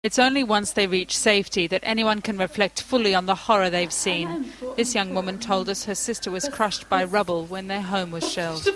It's only once they reach safety that anyone can reflect fully on the horror they've seen. This young woman told us her sister was crushed by rubble when their home was shelled.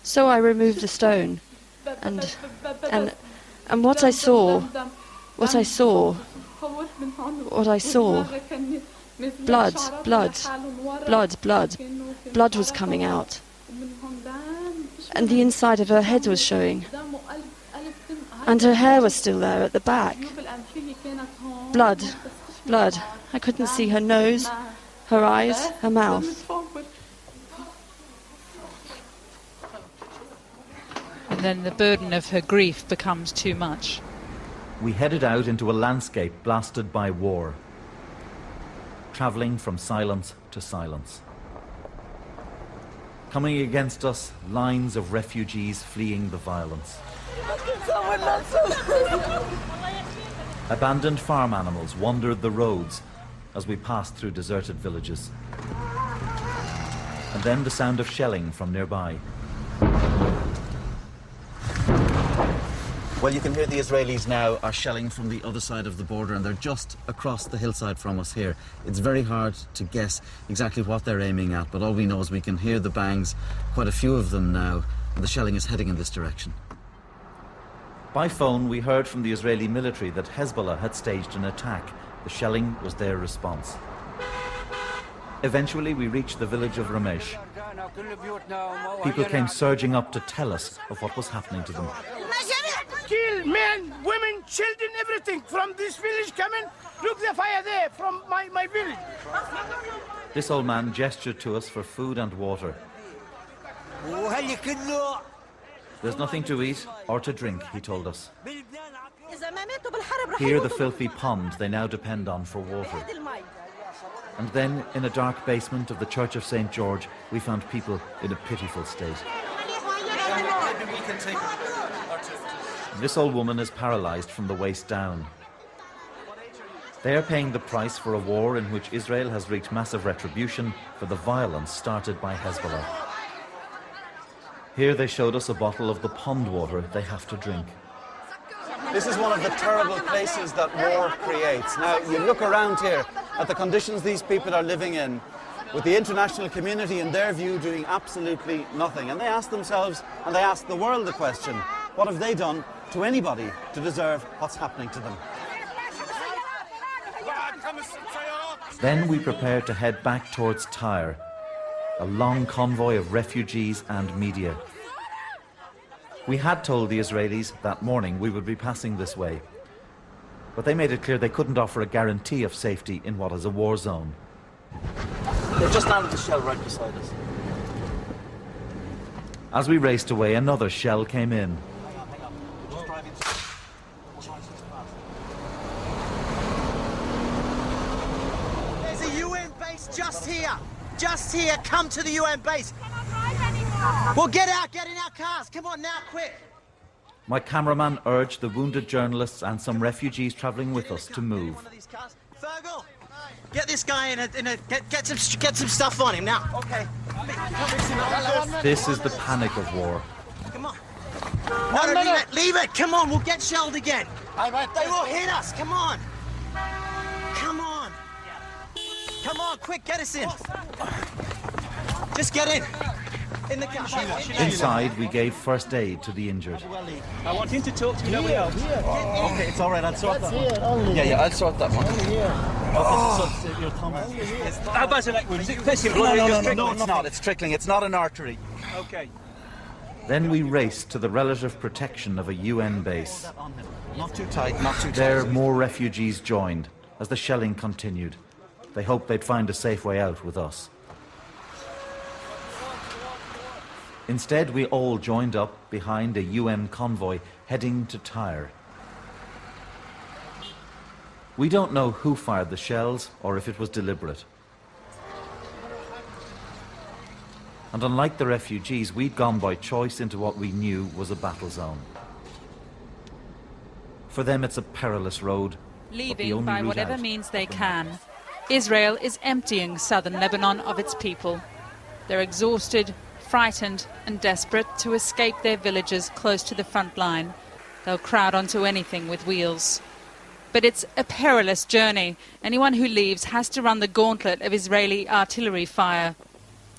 So I removed the stone, and what I saw, blood was coming out, and the inside of her head was showing, and her hair was still there at the back. Blood. I couldn't see her nose, her eyes, her mouth. And then the burden of her grief becomes too much. We headed out into a landscape blasted by war, travelling from silence to silence. Coming against us, lines of refugees fleeing the violence. Abandoned farm animals wandered the roads as we passed through deserted villages. And then the sound of shelling from nearby. Well, you can hear the Israelis now are shelling from the other side of the border, and they're just across the hillside from us here. It's very hard to guess exactly what they're aiming at, but all we know is we can hear the bangs, quite a few of them now, and the shelling is heading in this direction. By phone, we heard from the Israeli military that Hezbollah had staged an attack. The shelling was their response. Eventually, we reached the village of Ramesh. People came surging up to tell us of what was happening to them. Kill men, women, children, everything. From this village coming, look the fire there, from my village. This old man gestured to us for food and water. There's nothing to eat or to drink, he told us. Here, the filthy pond they now depend on for water. And then, in a dark basement of the Church of St. George, we found people in a pitiful state. This old woman is paralysed from the waist down. They are paying the price for a war in which Israel has wreaked massive retribution for the violence started by Hezbollah. Here they showed us a bottle of the pond water they have to drink. This is one of the terrible places that war creates. Now, you look around here at the conditions these people are living in, with the international community, in their view, doing absolutely nothing. And they ask themselves, and they ask the world the question, what have they done to anybody to deserve what's happening to them? Then we prepared to head back towards Tyre, a long convoy of refugees and media. We had told the Israelis that morning we would be passing this way, but they made it clear they couldn't offer a guarantee of safety in what is a war zone. They've just landed the shell right beside us. As we raced away, another shell came in. There's a UN base just here. Just here. Come to the UN base. Well, get out. Get in our cars. Come on now, quick. My cameraman urged the wounded journalists and some refugees travelling with us to move. Fergal, get this guy get some stuff on him now. Okay. This is the panic of war. Come on. No, leave it. Come on, we'll get shelled again. They will hit us. Come on. Come on. Come on, quick, get us in. Just get in. In the car. Inside, we gave first aid to the injured. I want him to talk to me. Nobody else. Okay, it's all right, I'll sort that one. Yeah, I'll sort that one. Okay, so your Thomas. How bad is it? Is it pissing blood? No, it's not. It's trickling. It's not an artery. Okay. Then we raced to the relative protection of a UN base. Not too tight, not too tight. There, more refugees joined as the shelling continued. They hoped they'd find a safe way out with us. Instead, we all joined up behind a UN convoy heading to Tyre. We don't know who fired the shells or if it was deliberate. And unlike the refugees, we'd gone by choice into what we knew was a battle zone. For them, it's a perilous road. Leaving by whatever means they can. Israel is emptying southern Lebanon of its people. They're exhausted, frightened and desperate to escape their villages close to the front line. They'll crowd onto anything with wheels. But it's a perilous journey. Anyone who leaves has to run the gauntlet of Israeli artillery fire.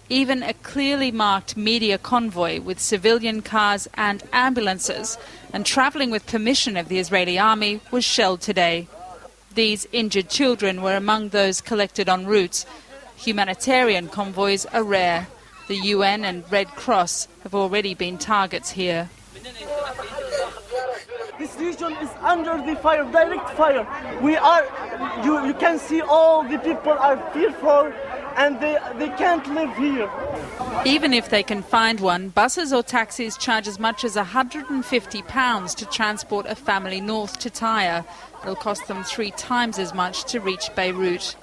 Even a clearly marked media convoy with civilian cars and ambulances and travelling with permission of the Israeli army was shelled today. These injured children were among those collected en route. Humanitarian convoys are rare. The UN and Red Cross have already been targets here. This region is under the fire, direct fire. You can see all the people are fearful and they can't live here. Even if they can find one, buses or taxis charge as much as £150 to transport a family north to Tyre. It'll cost them 3 times as much to reach Beirut.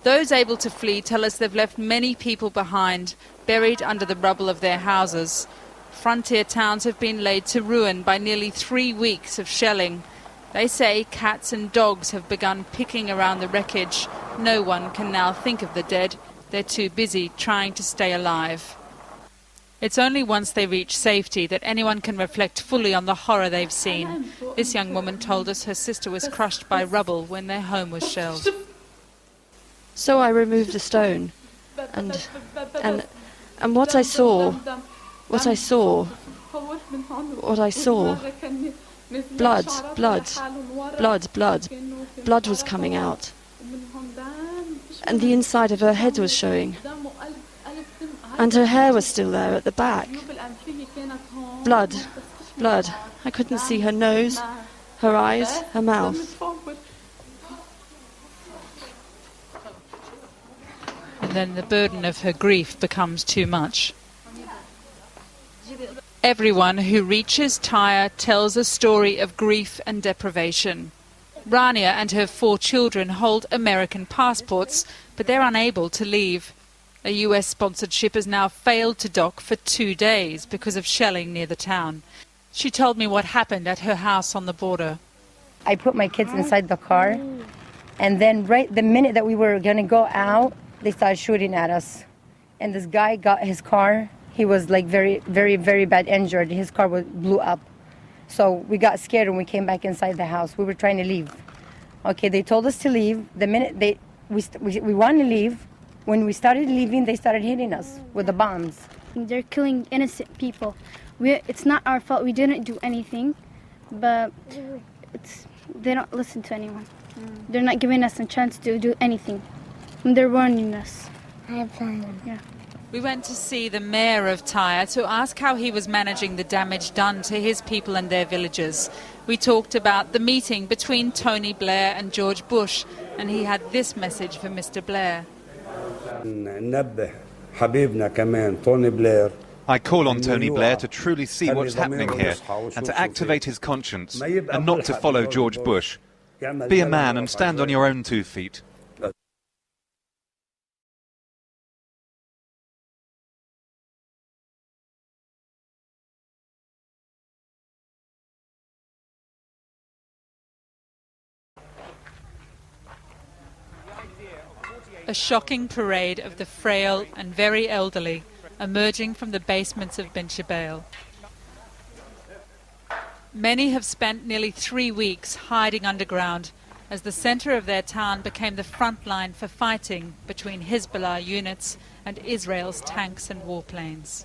Those able to flee tell us they've left many people behind, buried under the rubble of their houses. Frontier towns have been laid to ruin by nearly 3 weeks of shelling. They say cats and dogs have begun picking around the wreckage. No one can now think of the dead. They're too busy trying to stay alive. It's only once they reach safety that anyone can reflect fully on the horror they've seen. This young woman told us her sister was crushed by rubble when their home was shelled. So I removed a stone, and what I saw, blood was coming out, and the inside of her head was showing, and her hair was still there at the back. Blood. I couldn't see her nose, her eyes, her mouth. And then the burden of her grief becomes too much. Everyone who reaches Tyre tells a story of grief and deprivation. Rania and her 4 children hold American passports, but they're unable to leave. A US-sponsored ship has now failed to dock for 2 days because of shelling near the town. She told me what happened at her house on the border. I put my kids inside the car, and then right the minute that we were going to go out, they started shooting at us. And this guy got his car. He was like very, very, very bad injured. His car blew up. So we got scared and we came back inside the house. We were trying to leave. Okay, they told us to leave. The minute we wanted to leave, when we started leaving, they started hitting us with the bombs. They're killing innocent people. It's not our fault. We didn't do anything, but they don't listen to anyone. They're not giving us a chance to do anything. They're warning us. Yeah. We went to see the mayor of Tyre to ask how he was managing the damage done to his people and their villages. We talked about the meeting between Tony Blair and George Bush, and he had this message for Mr. Blair. I call on Tony Blair to truly see what's happening here and to activate his conscience and not to follow George Bush. Be a man and stand on your own 2 feet. A shocking parade of the frail and very elderly emerging from the basements of Bint Jbeil. Many have spent nearly 3 weeks hiding underground as the centre of their town became the front line for fighting between Hezbollah units and Israel's tanks and warplanes.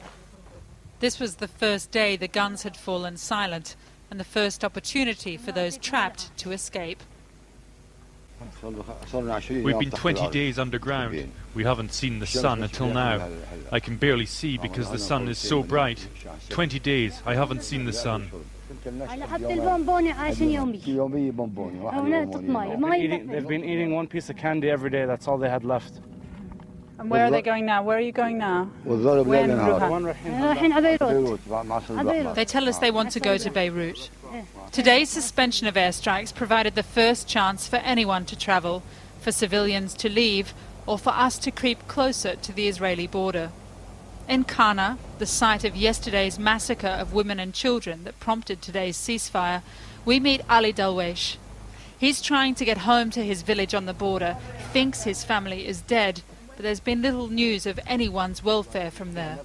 This was the first day the guns had fallen silent and the first opportunity for those trapped to escape. We've been 20 days underground. We haven't seen the sun until now. I can barely see because the sun is so bright. 20 days, I haven't seen the sun. They've been eating 1 piece of candy every day. That's all they had left. And where are they going now? Where are you going now? They tell us they want to go to Beirut. Today's suspension of airstrikes provided the first chance for anyone to travel, for civilians to leave, or for us to creep closer to the Israeli border. In Kana, the site of yesterday's massacre of women and children that prompted today's ceasefire, we meet Ali Dalwesh. He's trying to get home to his village on the border, thinks his family is dead, but there's been little news of anyone's welfare from there.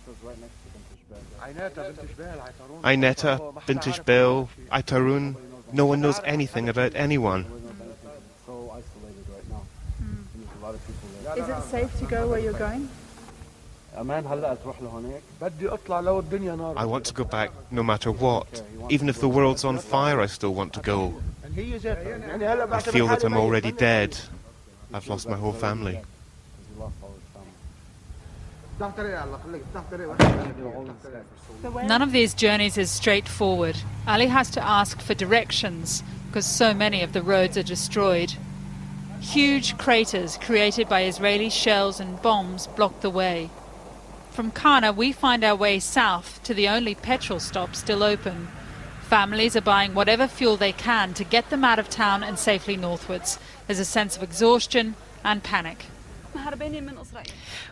Aineta, Bint Jbeil, Tyre. No one knows anything about anyone. Is it safe to go where you're going? I want to go back no matter what. Even if the world's on fire, I still want to go. I feel that I'm already dead. I've lost my whole family. None of these journeys is straightforward. Ali has to ask for directions because so many of the roads are destroyed. Huge craters created by Israeli shells and bombs block the way. From Kana, we find our way south to the only petrol stop still open. Families are buying whatever fuel they can to get them out of town and safely northwards. There's a sense of exhaustion and panic.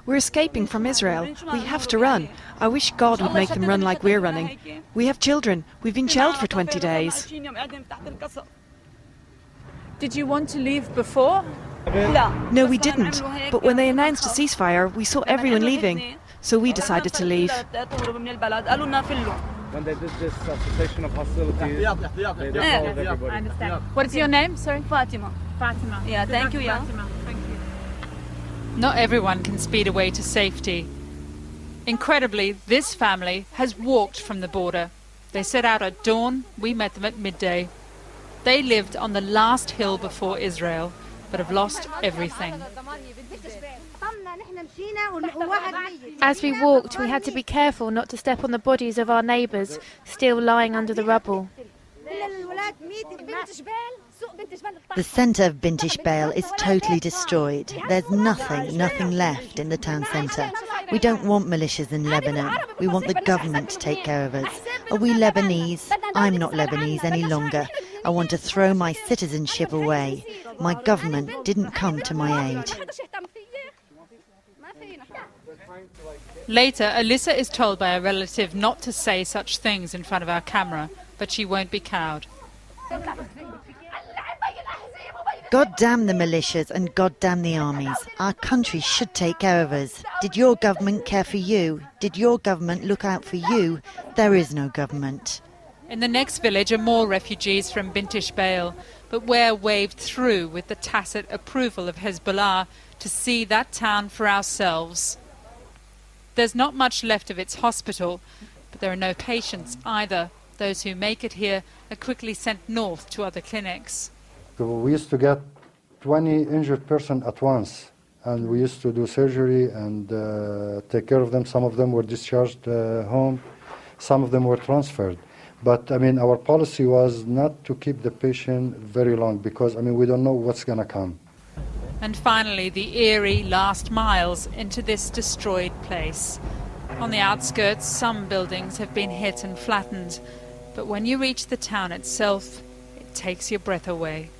We're escaping from Israel. We have to run. I wish God would make them run like we're running. We have children. We've been shelled for 20 days. Did you want to leave before? No, we didn't. But when they announced a ceasefire, we saw everyone leaving. So we decided to leave. When they did this cessation of hostilities, they told everybody. I understand. What is your name? Sorry? Fatima. Fatima. Yeah, thank you, yeah. Fatima. Thank you. Not everyone can speed away to safety. Incredibly, this family has walked from the border. They set out at dawn. We met them at midday. They lived on the last hill before Israel, but have lost everything. As we walked, we had to be careful not to step on the bodies of our neighbours, still lying under the rubble. The centre of Bint Jbeil is totally destroyed. There's nothing left in the town centre. We don't want militias in Lebanon. We want the government to take care of us. Are we Lebanese? I'm not Lebanese any longer. I want to throw my citizenship away. My government didn't come to my aid. Later, Alyssa is told by a relative not to say such things in front of our camera, but she won't be cowed. God damn the militias and God damn the armies. Our country should take care of us. Did your government care for you? Did your government look out for you? There is no government. In the next village are more refugees from Bint Jbeil, but we're waved through with the tacit approval of Hezbollah to see that town for ourselves. There's not much left of its hospital, but there are no patients either. Those who make it here are quickly sent north to other clinics. We used to get 20 injured persons at once, and we used to do surgery and take care of them. Some of them were discharged home, some of them were transferred. But I mean, our policy was not to keep the patient very long because I mean, we don't know what's going to come. And finally, the eerie last miles into this destroyed place. On the outskirts, some buildings have been hit and flattened, but when you reach the town itself, it takes your breath away.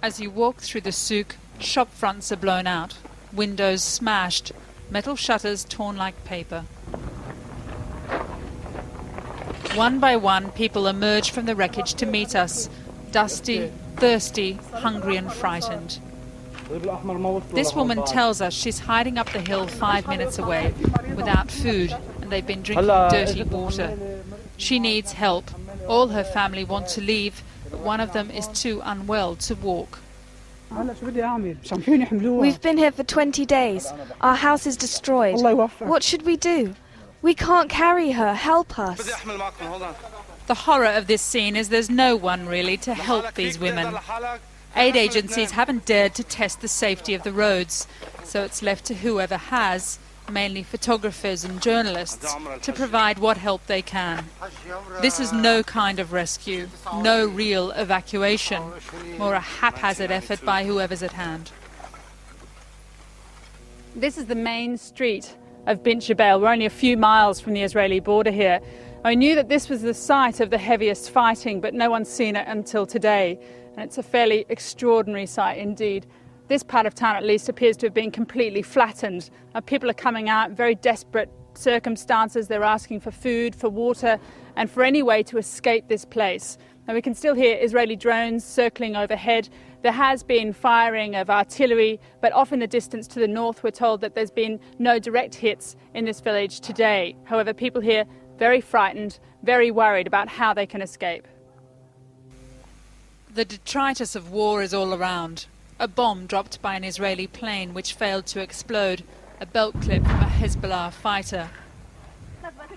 As you walk through the souk, shop fronts are blown out, windows smashed, metal shutters torn like paper. One by one, people emerge from the wreckage to meet us, dusty, thirsty, hungry and frightened. This woman tells us she's hiding up the hill 5 minutes away, without food, and they've been drinking dirty water. She needs help. All her family want to leave, but one of them is too unwell to walk. We've been here for 20 days. Our house is destroyed. What should we do? We can't carry her. Help us. The horror of this scene is there's no one really to help these women. Aid agencies haven't dared to test the safety of the roads, so it's left to whoever has, mainly photographers and journalists, to provide what help they can. This is no kind of rescue, no real evacuation, more a haphazard effort by whoever's at hand. This is the main street of Bint Jbeil. We're only a few miles from the Israeli border here. I knew that this was the site of the heaviest fighting, but no one's seen it until today, and it's a fairly extraordinary sight indeed. This part of town at least appears to have been completely flattened. People are coming out very desperate circumstances. They're asking for food, for water, and for any way to escape this place. Now, we can still hear Israeli drones circling overhead. There has been firing of artillery, but off in the distance to the north, we're told that there's been no direct hits in this village today. However, people here very frightened, very worried about how they can escape. The detritus of war is all around. A bomb dropped by an Israeli plane which failed to explode, a belt clip from a Hezbollah fighter.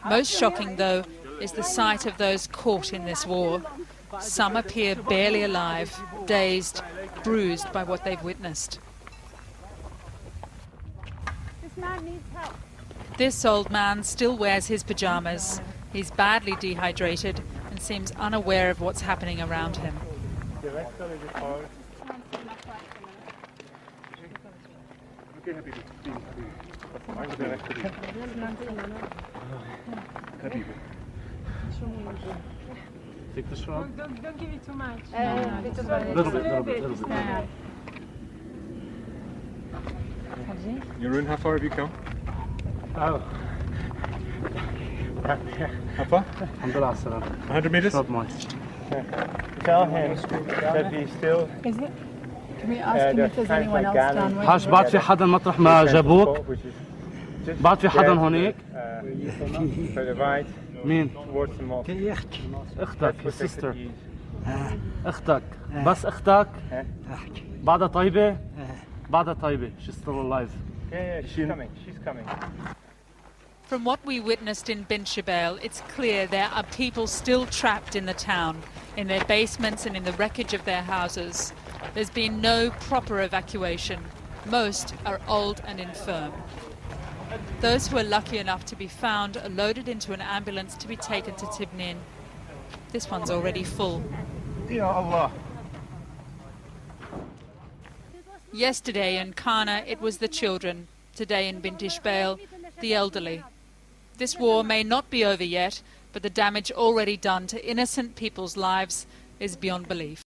Most shocking, though, is the sight of those caught in this war. Some appear barely alive, dazed, bruised by what they've witnessed. This man needs help. This old man still wears his pajamas. He's badly dehydrated and seems unaware of what's happening around him. Take the shrub. Don't give it too much. Little bit. Jeroen, how far have you come? Oh. How far? 100 meters? Tell him that he's still. Is it? Can we ask him if there's anyone else down where حاج بعد في حدا مطرح ما جابوك؟ بعد في حدا هونيك؟ مين؟ اختك السيستر اختك بس اختك بعدها طيبة؟ بعدها طيبة. She's still alive. Yeah, she's coming. From what we witnessed in Bint Jbeil, it's clear there are people still trapped in the town, in their basements and in the wreckage of their houses. There's been no proper evacuation. Most are old and infirm. Those who are lucky enough to be found are loaded into an ambulance to be taken to Tibnin. This one's already full. Ya Allah. Yesterday in Kana it was the children. Today in Bint Jbeil, the elderly. This war may not be over yet, but the damage already done to innocent people's lives is beyond belief.